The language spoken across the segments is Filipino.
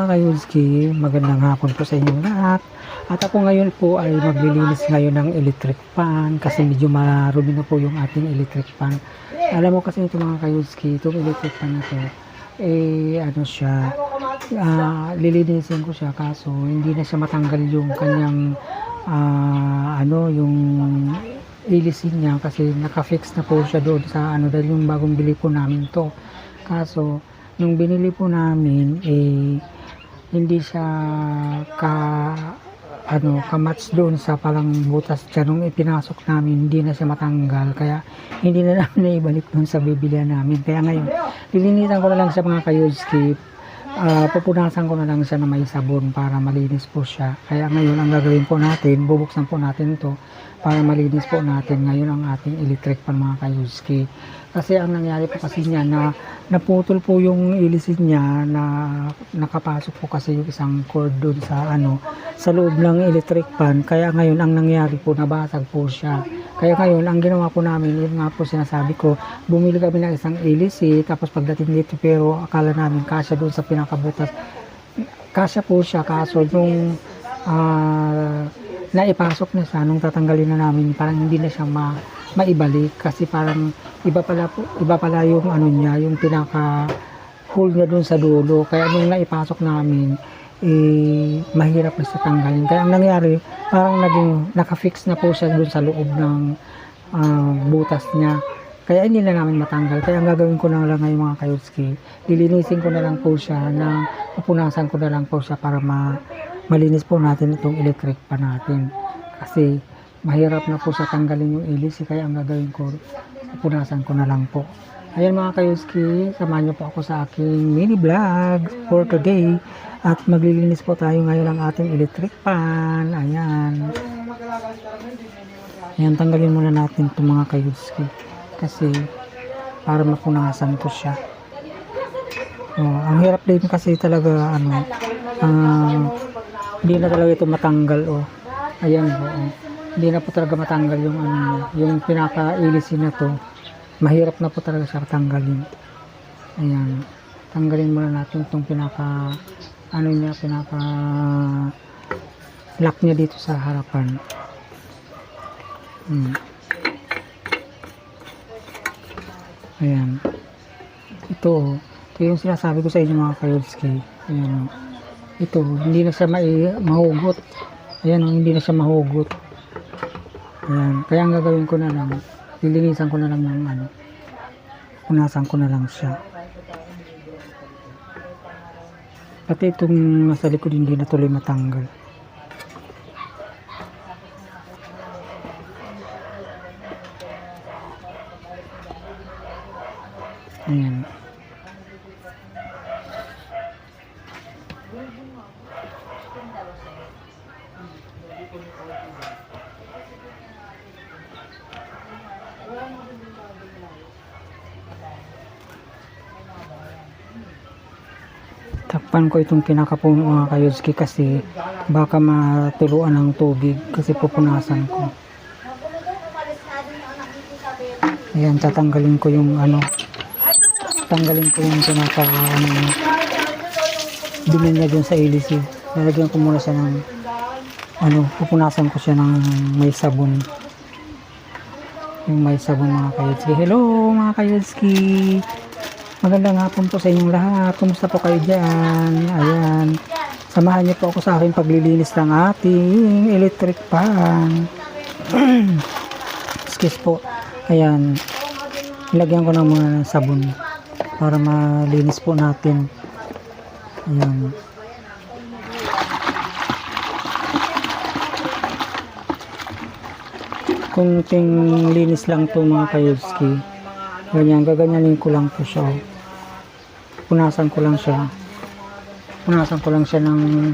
mga kayudski, magandang hapon po sa inyong lahat. At ako ngayon po ay maglilinis ngayon ng electric fan kasi medyo marumi na po yung ating electric fan. Alam mo kasi ito mga kayudski, itong electric fan na to, ano siya, lilinisin ko siya kaso hindi na siya matanggal yung kanyang, yung ilisin niya kasi naka-fix na po siya doon sa dahil yung bagong bili po namin to. Kaso nung binili po namin hindi siya ka-match doon sa parang butas siya nung ipinasok namin, hindi na siya matanggal kaya hindi na namin naibalik doon sa bibilihan namin. Kaya ngayon lilinisan ko na lang siya mga kayudski, pupunasan ko na lang siya na may sabon para malinis po siya. Kaya ngayon ang gagawin po natin, bubuksan po natin to para malinis po natin ngayon ang ating electric fan mga kayudski. Kasi ang nangyari po kasi niya na naputol po yung ilisin niya, na nakapasok po kasi yung isang cord doon sa sa loob ng electric fan. Kaya ngayon ang nangyari po, nabasag po siya. Kaya ngayon ang ginawa po namin, yun nga po sinasabi ko, bumili kami ng isang ilisi tapos pagdating dito, pero akala namin kasya doon sa pinakabutas. Kasya po siya kaso nung naipasok na siya, nung tatanggalin na namin, parang hindi na siya maibalik kasi parang iba pala yung niya, yung pinaka hole niya dun sa dulo. Kaya nung naipasok namin, mahirap na siya tanggalin. Kaya ang nangyari, parang naka-fix na po siya dun sa loob ng butas niya. Kaya hindi na namin matanggal. Kaya ang gagawin ko na lang ngayon mga kayudski, lilinisin ko na lang po siya, pupunasan ko na lang po siya para malinis po natin itong electric pa natin. Kasi mahirap na po siya tanggalin yung ilis, kaya ang gagawin ko, pupunasan ko na lang po. Ayan mga kayudski, samahan niyo po ako sa aking mini vlog for today. At maglilinis po tayo ngayon ng ating electric fan. Ayan. Ayan, tanggalin muna natin itong mga kayudski. Kasi para mapunasan ko siya. Ang hirap din kasi talaga hindi na talaga ito matanggal. Ayan po. Hindi na po talaga matanggal yung yung pinaka-ilisin na to. Mahirap na po talaga siya tanggalin. Ayan. Tanggalin muna natin itong pinaka lock niya dito sa harapan. Ayan. Ito yung sinasabi ko sa inyo mga kayudski. Ayan. Ito, hindi na siya mahugot. Ayan, hindi na siya mahugot. Ayan. Kaya ang gagawin ko na lang, lilinisan ko na lang ng punasan ko na lang siya. Pati itong nasa likod hindi na tuloy matanggal. Ayan. Takpan ko itong pinakapuno mga kayudski kasi baka matuluan ng tubig kasi pupunasan ko. Ayan, tatanggalin ko yung pinaka dumi niya dun sa ilisi. Lalagyan ko muna siya ng pupunasan ko siya ng may sabon. Yung may sabon mga kayudski. Hello mga kayudski, magandang hapon po sa inyong lahat. Kumusta po kayo dyan? Ayan, samahan niyo po ako sa aking paglilinis ng ating electric fan. Excuse po. Ayan, ilagyan ko na muna ng sabon para malinis po natin. Ayan. Kunting linis lang to mga kayudski. Ganyan, gaganyanin ko lang po siya. Punasan ko lang siya ng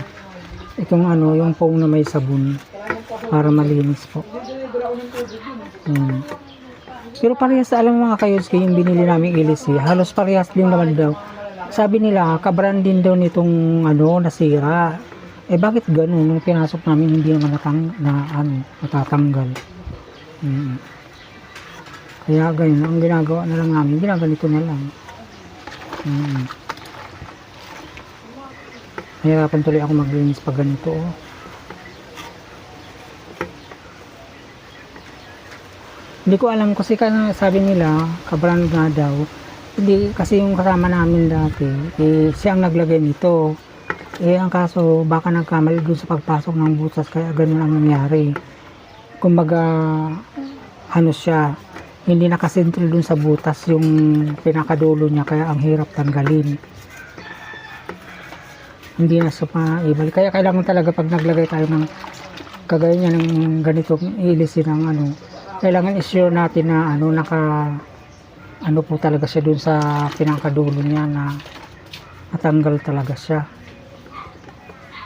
itong yung foam na may sabon para malinis po. Pero parehas, alam mga kayudski, yung binili namin ilisi, halos parehas din naman daw. Sabi nila, kabrand din daw nitong nasira. Bakit ganun? Nung pinasok namin hindi naman natatanggal. Kaya ganyan, ang ginagawa na lang namin, ginaganito na lang. Nahirapan tuloy ako maglinis pag ganito. Oh. Hindi ko alam kasi sabi nila, kabrand nga daw. Hindi kasi yung kasama namin dati, siya ang naglagay nito. Ang kaso, baka nagkamali dun sa pagpasok ng butas, kaya ganun ang nangyari. Kumbaga, ano siya, hindi nakasentro dun sa butas yung pinakadulo niya, kaya ang hirap tanggalin. Hindi na siya maibalik. Kaya kailangan talaga pag naglagay tayo ng kagaya niya ng ganito, ilisin ng ano, kailangan i-sure natin na ano, ano po talaga siya dun sa pinakadulo niya, na matanggal talaga siya,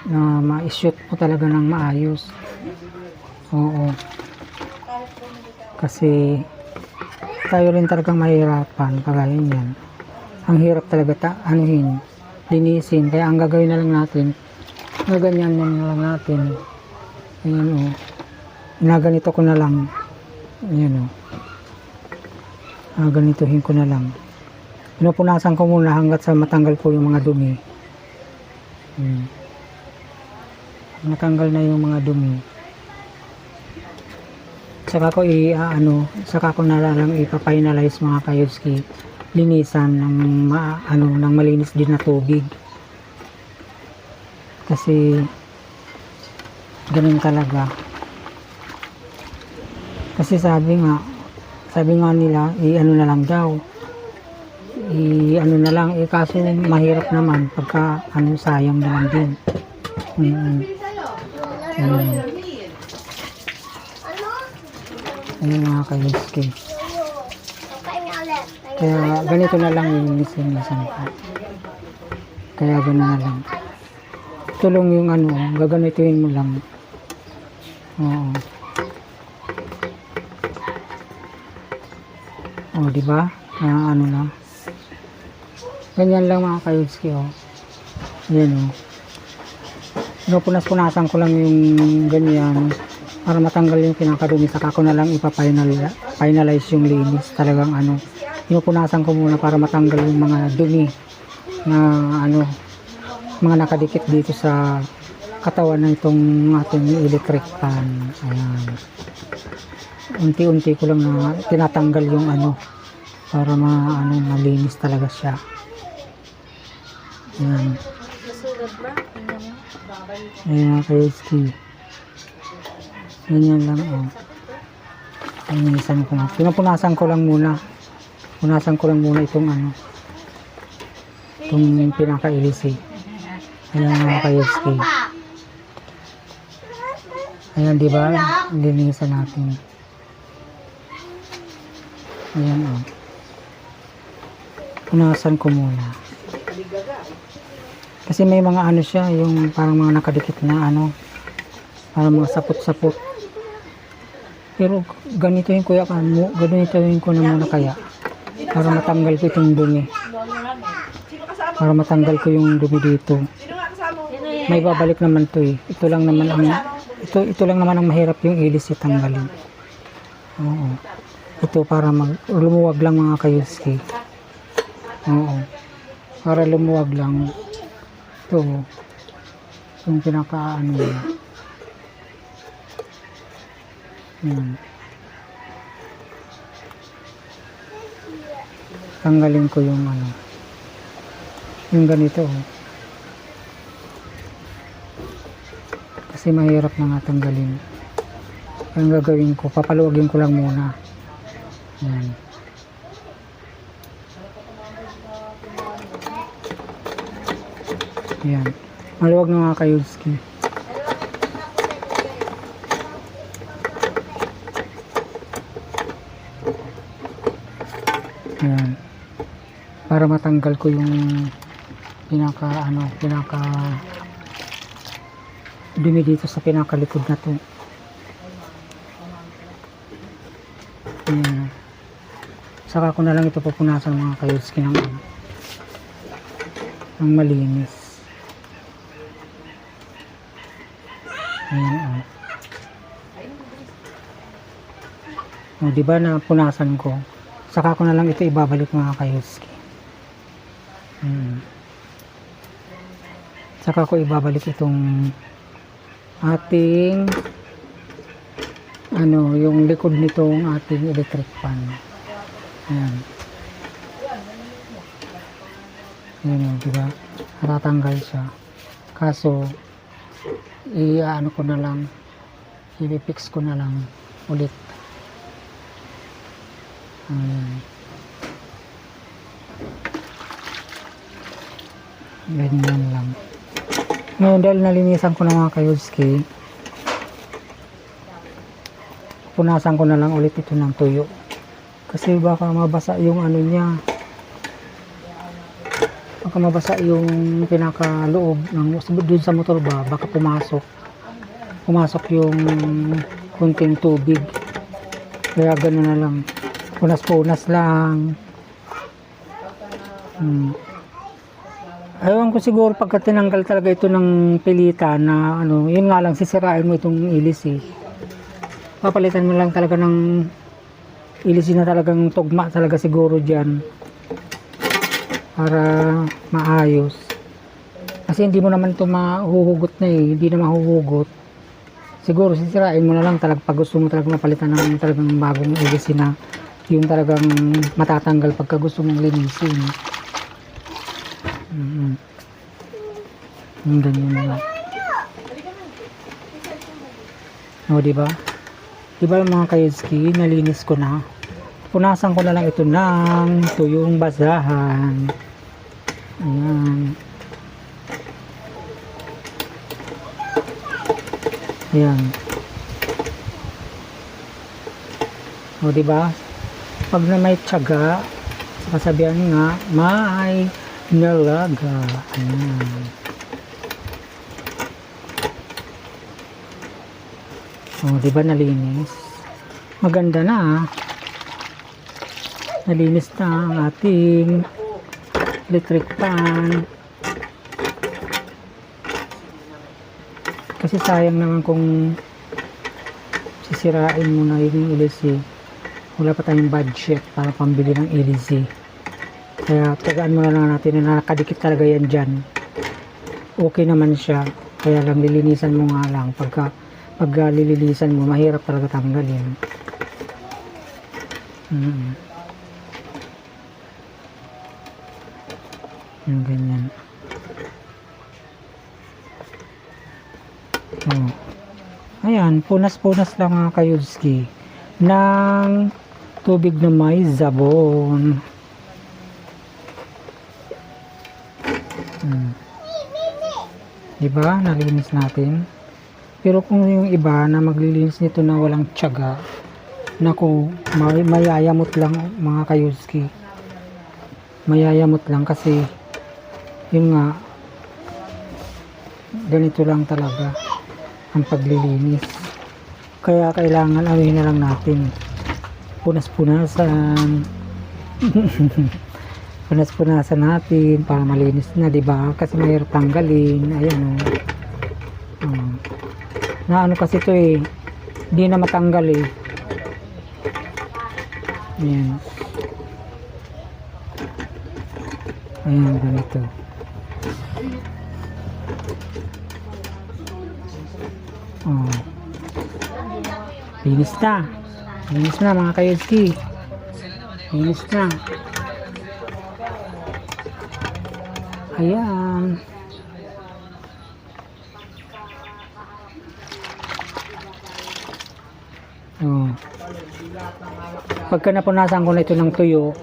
na ma-shoot po talaga ng maayos. Oo, kasi tayo rin talagang mahirapan kagaya niyan. Ang hirap talaga anuhin, linisin. Kaya ang gagawin na lang natin, gaganyan na lang natin. Ayan o, naganito ko na lang. Ayan o, ganituhin ko na lang. Pinupunasan ko muna hanggat sa matanggal po yung mga dumi. Matanggal na yung mga dumi. Saka ko saka ko na lang ipa-finalize mga kayuski, linisan ng ng malinis din na tubig. Kasi ganun talaga. Kasi sabi nga nila, ano na lang daw, ano na lang, kaso mahirap naman pagka sayang naman din. Ayun mga kaibigan. Kaya ganito na lang yung linisan ko. Kaya gano'n na lang. Tulong yung gaganituin mo lang. Oo. O, diba? Ano na. Ganyan lang mga kaibigan. Ayan o. Pinupunas-punasan ko lang yung ganyan para matanggal yung pinakadumi, saka ko na lang ipa-finalize yung linis. Talagang pinupunasan ko muna para matanggal yung mga dumi na mga nakadikit dito sa katawan na itong ating electric fan. Ayan. Unti-unti ko lang na tinatanggal yung para malinis talaga siya. Ayan. Ayan mga kaiski. Ganyan lang o. Linisan ko na. Pinupunasan ko lang muna. Punasan ko lang muna itong itong pinakailisi. Ayan mga kaiski. Ayan, diba? Linisan natin. Ayan o. Punasan ko muna. Kasi may mga siya, yung parang mga nakadikit na parang mga sapot-sapot. Pero ganituin ko ganituin ko na muna kaya para matanggal ko itong dumi. Para matanggal ko yung dumi dito. May babalik naman to eh. Ito lang naman ang mahirap yung ilis tanggalin. Oo. Ito para lumuwag lang mga kayuski. Oo. Para lumuwag lang. Ito yung pinaka tanggalin ko yung yung ganito kasi mahirap na nga tanggalin. Ang gagawin ko, papaluwagin ko lang muna. Yan. Yan. Maluwag na mga kayudski. Yan. Para matanggal ko yung pinaka dumi dito sa pinakalikod na to. Yan. Saka ko na lang ito pupunasan mga kayudski ng malinis. Ayan o. Diba na punasan ko, saka ko na lang ito ibabalik mga kayuski. Saka ko ibabalik itong ating yung likod nitong ating electric fan. Ayan. Ayan, diba? Natatanggal siya. Kaso, ko na lang, i-fix ko na lang ulit. Ayan. Ganyan lang. Ngayon, dahil nalinisan ko na mga kayudski, punasan ko na lang ulit ito ng tuyo. Kasi baka mabasa yung niya. Baka mabasa yung pinakaloob ng doon sa motor ba, baka pumasok yung kunting tubig. Kaya gano'n na lang, punas-punas lang. Ayaw ko siguro pagka tinanggal talaga ito ng pilitan na yun nga lang, sisirain mo itong ilis eh. Papalitan mo lang talaga ng ilis na talagang tugma talaga siguro dyan para maayos. Kasi hindi mo naman ito mahuhugot na eh, hindi na mahuhugot. Siguro sisirain mo na lang talaga pag gusto mo talaga mapalitan ng talagang bagong ilis na yung talagang matatanggal pagka gusto mong linisin. Yung ganyan na. O diba? Diba mga kayudski, nalinis ko na. Punasan ko na lang ito ng tuyong basahan. Ayan. Ayan. O diba? Pag na may tiyaga, kasabihan nga, may nalaga. Ayan. O diba nalinis? Maganda na. Nalinis na ang ating electric fan. Kasi sayang naman kung sisirain mo na yung LC. Wala pa tayong budget para pambili ng LC. Kaya tagaan mo na lang natin na nakadikit talaga yan dyan. Okay naman siya. Kaya lang lilinisan mo nga lang. Pag lilinisan mo, mahirap talaga tanggalin. Yung ganyan. Ayan, punas-punas lang mga kayudski ng tubig na may sabon. Diba? Nalinis natin. Pero kung yung iba na maglilinis nito na walang tiyaga, naku, mayayamot lang mga kayudski. Mayayamot lang kasi yun nga, ganito lang talaga ang paglilinis. Kaya kailangan awin na lang natin. Punas-punasan. Punas-punasan natin para malinis na, diba? Kasi mahirap tanggalin. Ayan o. Na kasi ito eh, hindi na matanggal eh. Ayan. Ayan, ganito. Linis na. Linis na mga kayudski. Linis na. Ayan. Pagka napunasan ko na ito ng tuyo,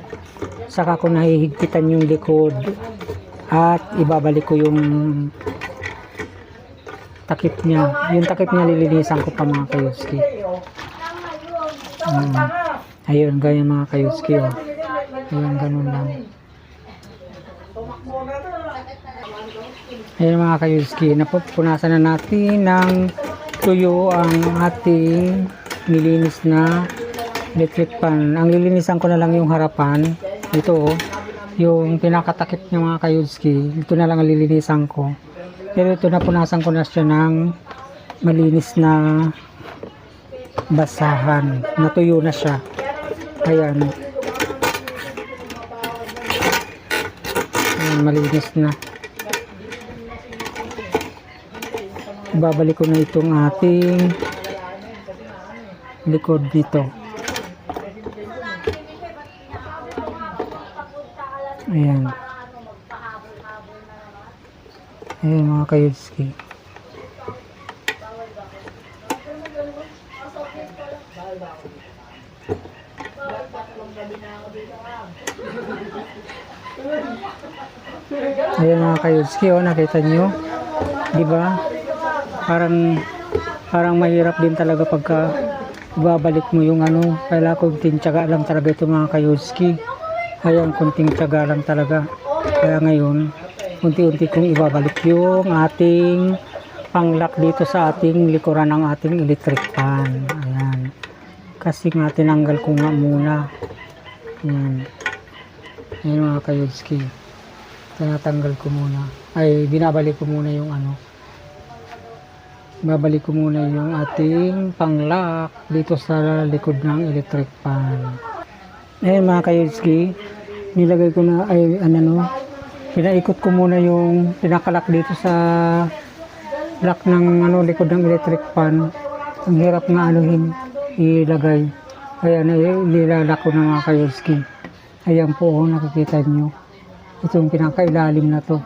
saka ko nahihigpitan yung likod at ibabalik ko yung takip niya. Yung takip niya lilinisan ko pa mga kayudski. Ayun, ganyan mga kayudski. Ayun, ganun lang. Ayun mga kayudski, napupunasan na natin ng tuyo ang ating nilinis na electric pan. Ang lilinisan ko na lang yung harapan. Ito yung pinakatakip niya mga kayudski. Ito na lang ang lilinisan ko. Pero ito napunasan ko na siya ng malinis na basahan. Natuyo na siya. Ayan. Ayan, malinis na. Ibabalik ko na itong ating likod nito. Ayan. Ayan mga kayudski. Ayan mga kayudski, oh, nakita nyo? Diba? Parang mahirap din talaga pagka babalik mo yung ano. Kailangan kunting tiyaga lang talaga ito mga kayudski. Ayan, kunting tiyaga lang talaga. Kaya ngayon, unti-unti kong ibabalik yung ating panglock dito sa ating likuran ng ating electric fan. Ayan. Kasi nga tinanggal ko nga muna. Ayan. Ayan mga kayudski. Tinatanggal ko muna. Ay, binabalik ko muna yung ano. Babalik ko muna yung ating panglock dito sa likod ng electric fan. Ayan mga kayudski. Nilagay ko na, ay ano, pinaikot ko muna yung pinakalak dito sa lock ng ano, likod ng electric fan. Ang hirap nga anuhin, ilagay. Kaya nilalak ko na mga kayudski. Ayan po, oh, nakikita nyo. Itong pinakailalim na to.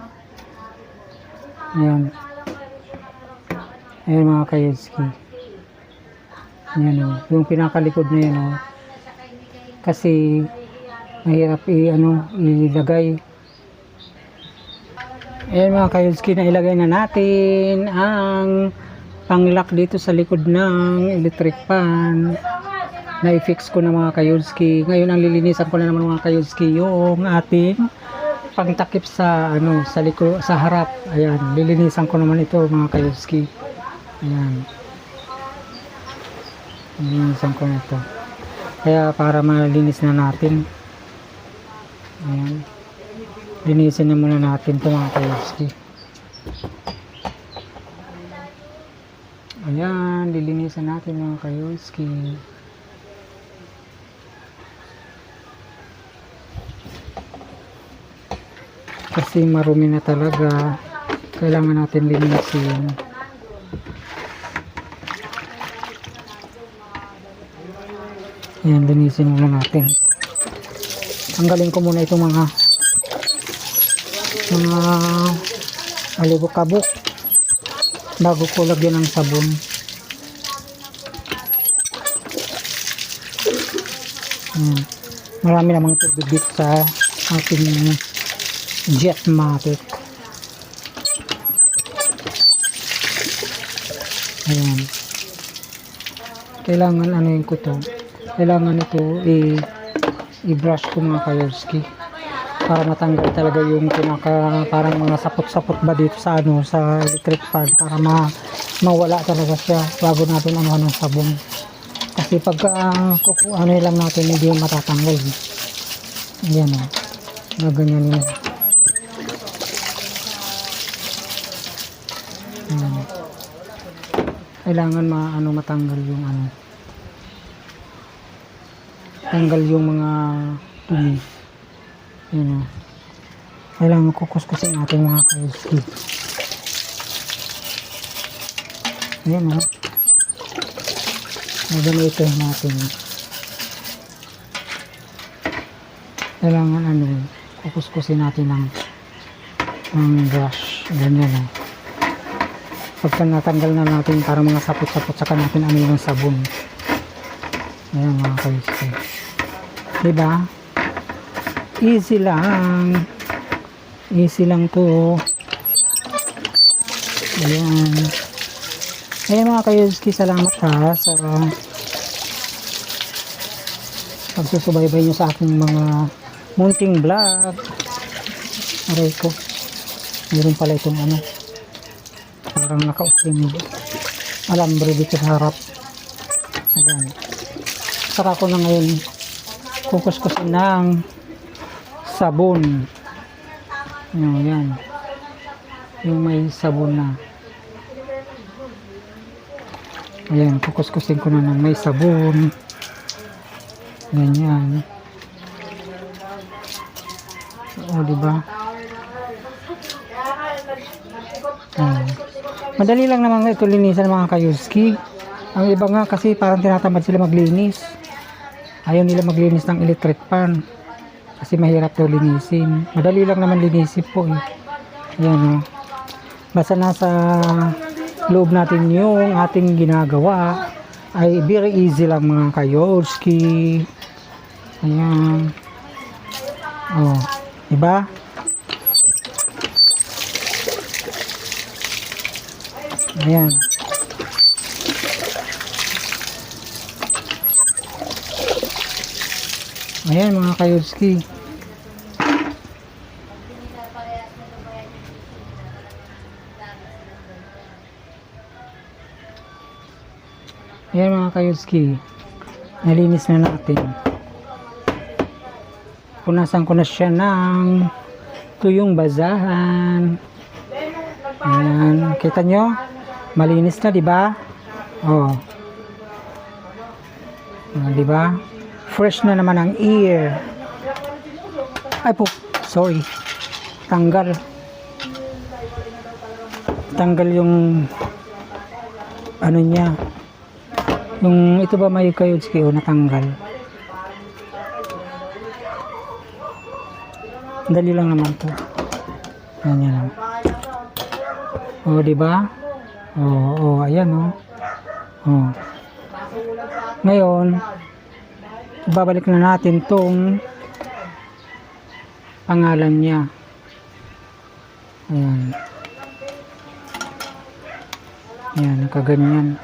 Ayan. Ayan mga kayudski. Ayan o. Yung pinakalikod na yun o. Kasi mahirap ilagay. Ayan mga kayudski, na ilagay na natin ang panglock dito sa likod ng electric fan. Na-fix ko na mga kayudski. Ngayon ang lilinisan ko na naman mga kayudski yung ating pangtakip sa ano, sa likod, sa harap. Ayan, lilinisan ko naman ito mga kayudski. Ayan. Lilinisan ko na ito. Kaya para malinis na natin. Ayan. Linisin na muna natin ito mga kayudski. Ayan, lilinisan natin mga kayudski. Kasi marumi na talaga, kailangan natin linisin. Ayan, linisin muna natin. Tanggalin ko muna itong mga alibok-kabok bago ko lagyan ng sabon. Ayan. Marami namang tubig dito sa ating Jetmatic. Ayan. Kailangan anuin ko to. Kailangan ito i-brush ko mga kayudski. Para matanggal talaga yung parang mga sapot-sapot ba dito sa ano, sa electric fan. Para mawala talaga siya bago natin ano ng sabon. Kasi pagka ano lang natin, hindi yung matatanggal. Ayan o. Gaganyan yun. Kailangan matanggal yung ano, tanggal yung mga tumi. Ayan o. Kailangan kukuskusin natin mga kayudski. Ayan o. Gamitin natin. Kailangan kukuskusin natin ng brush. Ganyan o. Pagka natanggal na natin para mga sapot-sapot, saka natin amin ng sabon. Ayan mga kayudski. Diba? Easy lang. Easy lang to. Ayan. Ayan mga kayudski, salamat ha sa pagsusubaybay nyo sa aking mga munting vlog. Aray ko. Meron pala itong ano. Parang naka-usling alambre dito sa harap. Ayan. Saka ko na ngayon kukuskusin ng sabon. Ayan. Yung may sabon na. Ayan. Kukuskusin ko na ng may sabon. Ganyan. O, diba? Ayan. Madali lang naman ito linisan mga kayuski. Ang iba nga kasi parang tinatamad sila maglinis. Ayaw nila maglinis ng electric pan. Kasi mahirap daw linisin. Madali lang naman linisin po eh. Ayan o. Basta nasa loob natin yung ating ginagawa, ay very easy lang mga kayuski. Ayan. O. Diba? Ayan. Ayan mga kayuski. Ayan mga kayuski. Nalinis na natin. Punasan ko na siya ng tuyong basahan. Ayan. Kita nyo? Malinis na, diba? Oh. Diba? Fresh na naman ang ear. Ay po, sorry. Tanggal yung ano niya. Yung ito ba may kayudski o natanggal. Dali lang naman to. Ganyan lang. O, diba? O, ayan o. O. Ngayon, babalik na natin tong pangalan niya. Ayan. Ayan, nakaganyan.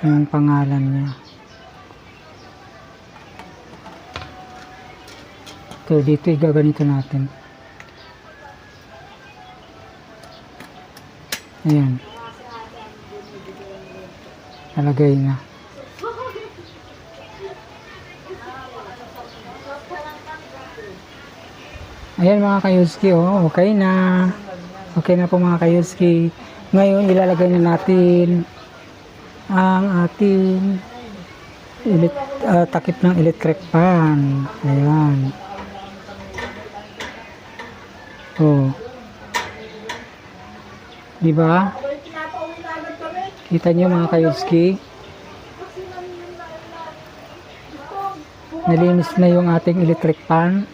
Yung pangalan niya. Ito, dito igaganito natin. Ayan. Nalagay na. Ayan mga kayuski, oh, okay na. Okay na po mga kayuski. Ngayon, ilalagay na natin ang ating takip ng electric pan. Ayan. Oh. Diba? Kita nyo mga kayuski. Nalinis na yung ating electric pan.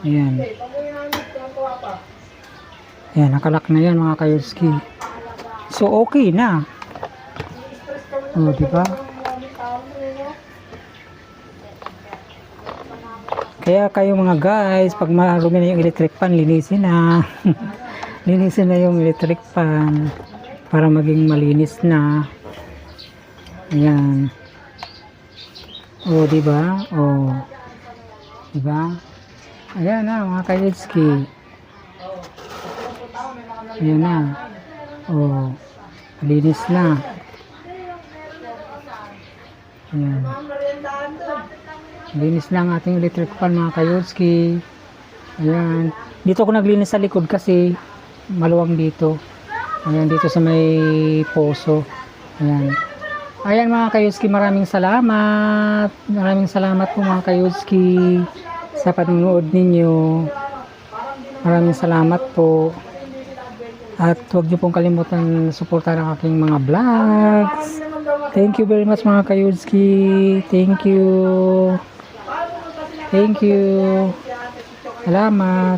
Ayan. Ayan, nakalak na yan mga kayuski. So, okay na. O, diba? Kaya kayo mga guys, pag marumi na yung electric pan, linisin na. Linisin na yung electric pan para maging malinis na. Ayan. O, diba? O. Diba? Ayan na mga kayuski. Ayan na. O. Malinis na. Ayan. Linis na ang ating electric fan mga kayuski. Ayan. Dito ako naglinis sa likod kasi maluwang dito. Ayan, dito sa may poso. Ayan. Ayan mga kayuski, maraming salamat. Maraming salamat po mga kayuski sa panonood ninyo. Maraming salamat po. At huwag niyo pong kalimutan suportahan ang aking mga vlogs. Thank you very much mga kayuski. Thank you. Thank you. Salamat.